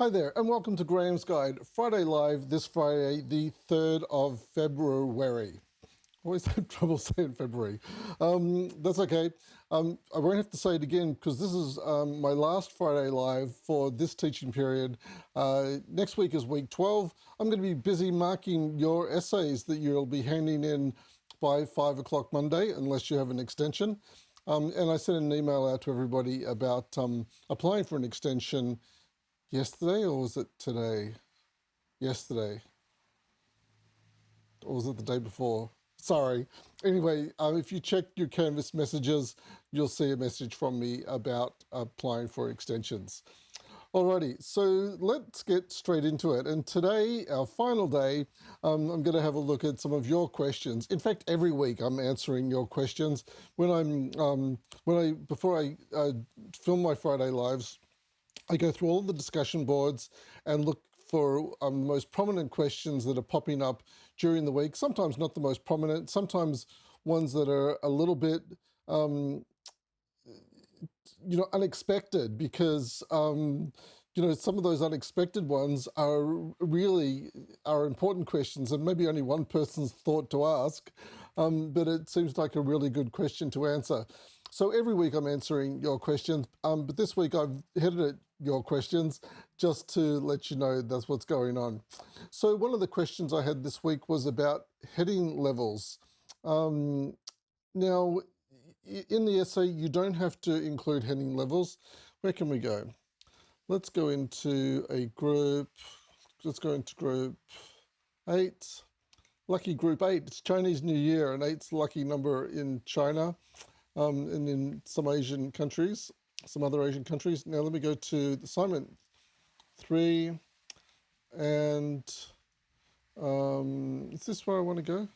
Hi there, and welcome to Graham's Guide, Friday Live, this Friday, the 3rd of February. Always have trouble saying February. That's okay. I won't have to say it again because this is my last Friday Live for this teaching period. Next week is week 12. I'm going to be busy marking your essays that you'll be handing in by 5 o'clock Monday, unless you have an extension. And I sent an email out to everybody about applying for an extension yesterday, or was it today? Yesterday. Or was it the day before? Sorry. Anyway, if you check your Canvas messages, you'll see a message from me about applying for extensions. Alrighty, so let's get straight into it. And today, our final day, I'm going to have a look at some of your questions. In fact, every week I'm answering your questions. Before I film my Friday lives, I go through all the discussion boards and look for the most prominent questions that are popping up during the week. Sometimes not the most prominent, sometimes ones that are a little bit, unexpected because, some of those unexpected ones are important questions and maybe only one person's thought to ask, but it seems like a really good question to answer. So every week I'm answering your questions, but this week I've headed at your questions just to let you know that's what's going on. So one of the questions I had this week was about heading levels. Now, in the essay, you don't have to include heading levels. Where can we go? Let's go into a group. Let's go into group 8. Lucky group 8. It's Chinese New Year, and 8's the lucky number in China and in some Asian countries, some other Asian countries. Now let me go to the assignment 3, and is this where I want to go?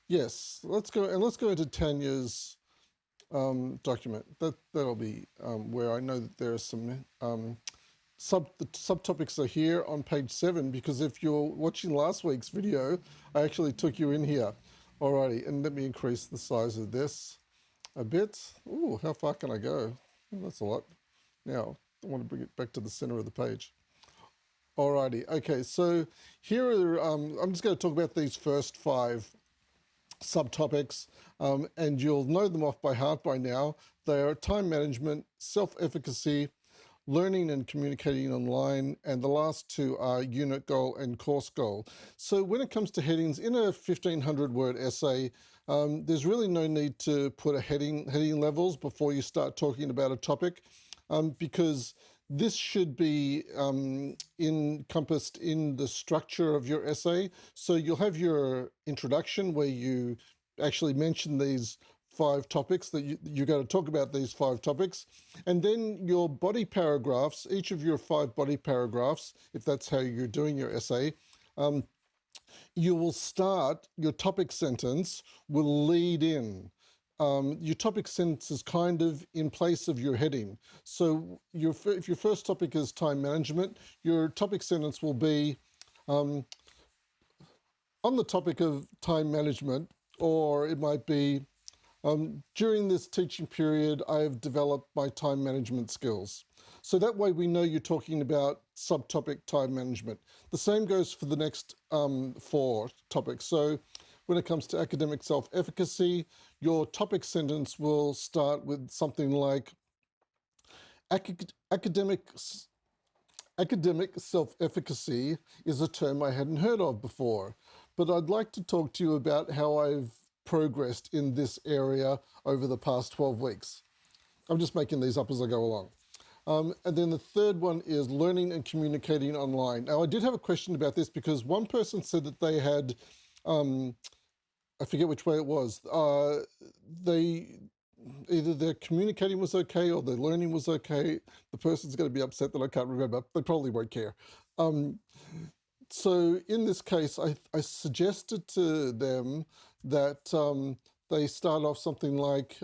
Yes, let's go into Tanya's document. That'll be where I know that there are some the subtopics are here on page 7, because if you're watching last week's video, I actually took you in here. Alrighty, and let me increase the size of this a bit. Ooh, how far can I go? Oh, that's a lot. Now, I want to bring it back to the center of the page. Alrighty, okay, so here are, I'm just going to talk about these first 5 subtopics, and you'll know them off by heart by now. They are time management, self-efficacy, learning and communicating online, and the last 2 are unit goal and course goal. So when it comes to headings, in a 1,500-word essay, there's really no need to put a heading levels before you start talking about a topic, because this should be encompassed in the structure of your essay. So you'll have your introduction where you actually mention these 5 topics that you're going to talk about, these 5 topics. And then your body paragraphs, each of your 5 body paragraphs, if that's how you're doing your essay, you will start, your topic sentence will lead in. Your topic sentence is kind of in place of your heading. So if your first topic is time management, your topic sentence will be on the topic of time management, or it might be, during this teaching period, I have developed my time management skills. So that way we know you're talking about subtopic time management. The same goes for the next 4 topics. So when it comes to academic self-efficacy, your topic sentence will start with something like, academic self-efficacy is a term I hadn't heard of before, but I'd like to talk to you about how I've progressed in this area over the past 12 weeks. I'm just making these up as I go along. And then the third one is learning and communicating online. Now, I did have a question about this because one person said that they had, I forget which way it was, either their communicating was okay or their learning was okay. The person's going to be upset that I can't remember. They probably won't care. So in this case, I suggested to them that they start off something like,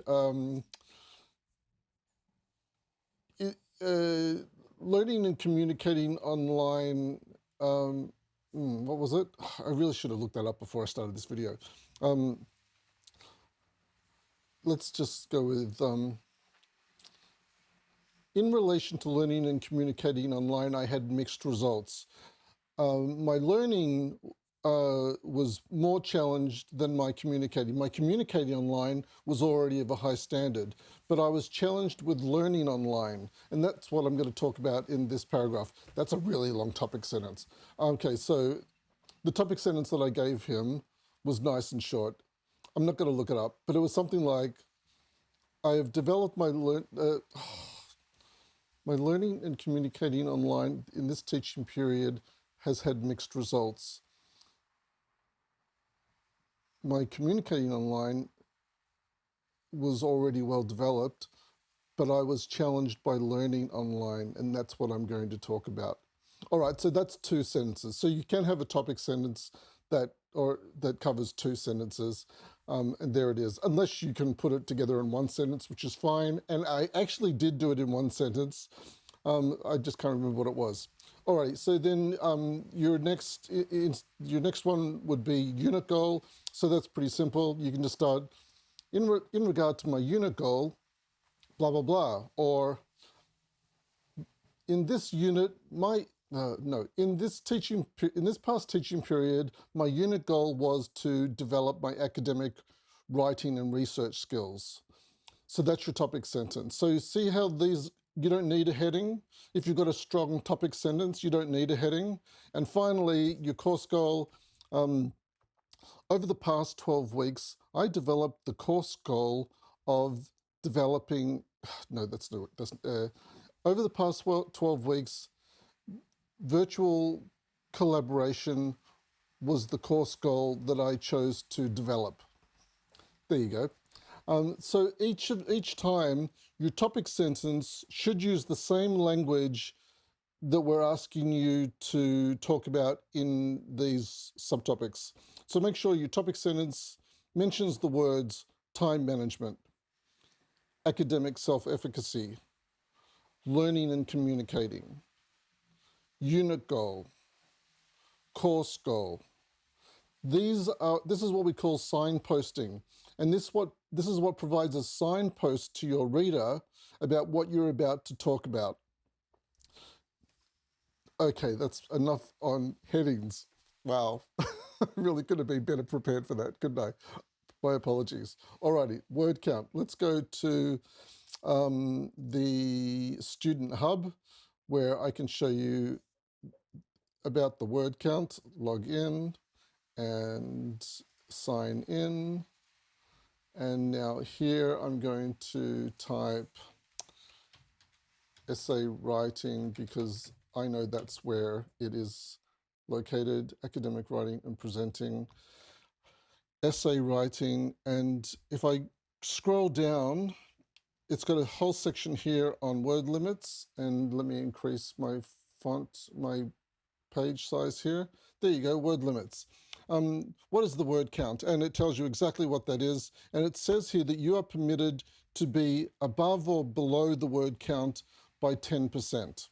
learning and communicating online. What was it? I really should have looked that up before I started this video. Let's just go with In relation to learning and communicating online, I had mixed results. My learning was more challenged than my communicating. My communicating online was already of a high standard, but I was challenged with learning online, and that's what I'm going to talk about in this paragraph. That's a really long topic sentence. Okay, so the topic sentence that I gave him was nice and short. I'm not going to look it up, but it was something like, I have developed my learning and communicating online in this teaching period has had mixed results. My communicating online was already well developed, but I was challenged by learning online, and that's what I'm going to talk about. All right, so that's two sentences. So you can have a topic sentence that covers two sentences, and there it is. Unless you can put it together in one sentence, which is fine. And I actually did do it in one sentence. I just can't remember what it was. All right, so then your next one would be unit goal. So that's pretty simple. You can just start in regard to my unit goal, blah blah blah, or in this unit, in this past teaching period, my unit goal was to develop my academic writing and research skills. So that's your topic sentence. So you see how you don't need a heading. If you've got a strong topic sentence, you don't need a heading. And finally, your course goal. Over the past 12 weeks, I developed the course goal of developing, no, that's not, over the past 12 weeks, virtual collaboration was the course goal that I chose to develop. There you go. So each time, your topic sentence should use the same language that we're asking you to talk about in these subtopics. So make sure your topic sentence mentions the words time management, academic self-efficacy, learning and communicating, unit goal, course goal. This is what we call signposting. And this is what provides a signpost to your reader about what you're about to talk about. Okay, that's enough on headings. Wow, I really could have been better prepared for that, couldn't I? My apologies. Alrighty, word count. Let's go to the student hub where I can show you about the word count. Log in and sign in. And now here I'm going to type essay writing because I know that's where it is located, academic writing and presenting, essay writing. And if I scroll down, it's got a whole section here on word limits. And let me increase my font, my page size here. There you go, word limits. What is the word count? And it tells you exactly what that is. And it says here that you are permitted to be above or below the word count by 10%.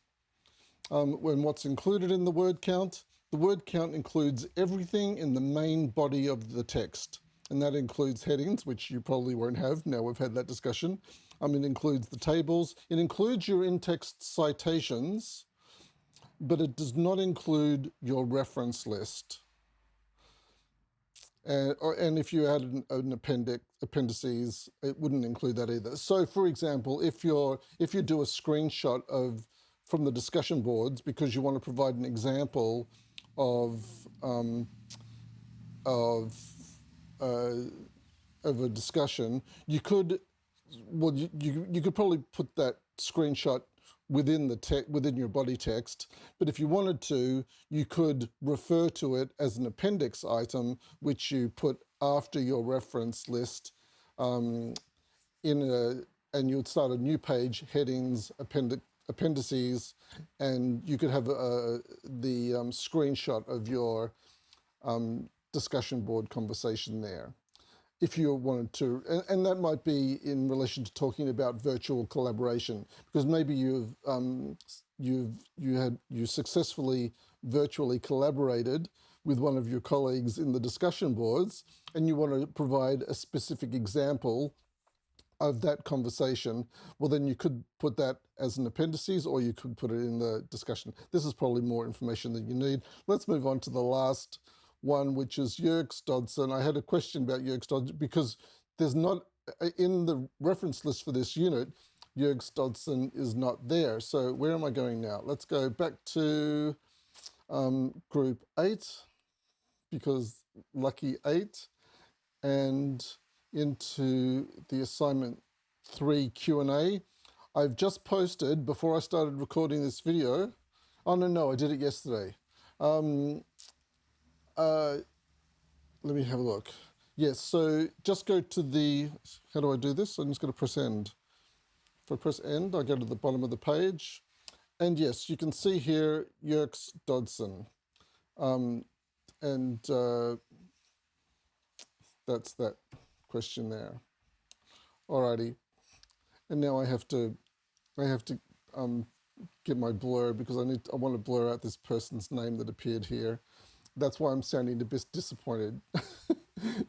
When what's included in the word count includes everything in the main body of the text. And that includes headings, which you probably won't have. Now we've had that discussion. It includes the tables. It includes your in-text citations, but it does not include your reference list. And if you add an appendices, it wouldn't include that either. So, for example, if you do a screenshot from the discussion boards because you want to provide an example of a discussion, you could probably put that screenshot within your body text, but if you wanted to, you could refer to it as an appendix item, which you put after your reference list, and you'd start a new page, headings, appendices, and you could have the screenshot of your discussion board conversation there, if you wanted to, and that might be in relation to talking about virtual collaboration, because maybe you successfully virtually collaborated with one of your colleagues in the discussion boards, and you want to provide a specific example of that conversation, well, then you could put that as an appendices or you could put it in the discussion. This is probably more information than you need. Let's move on to the last one, which is Yerkes Dodson. I had a question about Yerkes Dodson because there's not, in the reference list for this unit, Yerkes Dodson is not there. So where am I going now? Let's go back to group 8, because lucky 8, and into the assignment 3 Q&A. I've just posted, before I started recording this video, oh no, I did it yesterday. Let me have a look. Yes, so just go to the, how do I do this? I'm just going to press end. If I press end, I go to the bottom of the page. And yes, you can see here, Yerkes Dodson. And that's that question there. Alrighty. And now I have to get my blur because I want to blur out this person's name that appeared here. That's why I'm sounding a bit disappointed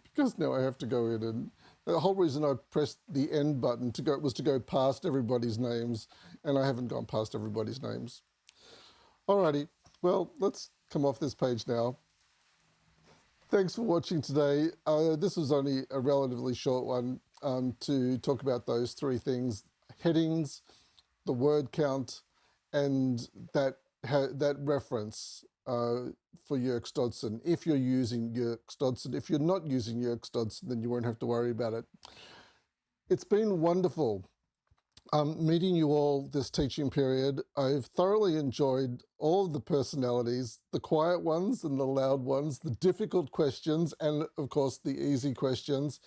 because now I have to go in, and the whole reason I pressed the end button was to go past everybody's names, and I haven't gone past everybody's names. Alrighty, well, let's come off this page now. Thanks for watching today. This was only a relatively short one to talk about those 3 things: headings, the word count, and that reference for Yerkes Dodson. If you're using Yerkes Dodson, if you're not using Yerkes Dodson, then you won't have to worry about it. It's been wonderful meeting you all this teaching period. I've thoroughly enjoyed all of the personalities, the quiet ones and the loud ones, the difficult questions, and of course the easy questions.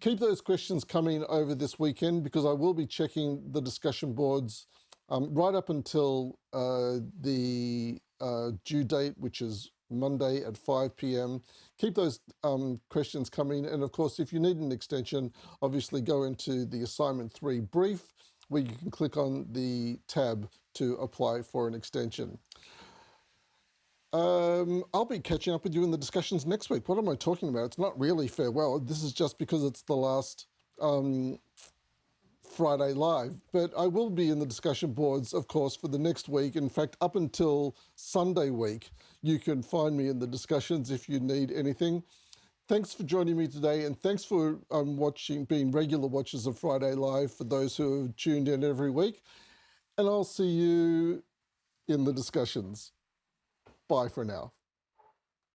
Keep those questions coming over this weekend because I will be checking the discussion boards right up until the due date, which is Monday at 5 p.m. Keep those questions coming. And of course, if you need an extension, obviously go into the assignment 3 brief, where you can click on the tab to apply for an extension. I'll be catching up with you in the discussions next week. What am I talking about? It's not really farewell. This is just because it's the last Friday live, but I will be in the discussion boards, of course, for the next week. In fact, up until Sunday week, you can find me in the discussions if you need anything. Thanks for joining me today, and thanks for being regular watchers of Friday Live for those who have tuned in every week. And I'll see you in the discussions. Bye for now.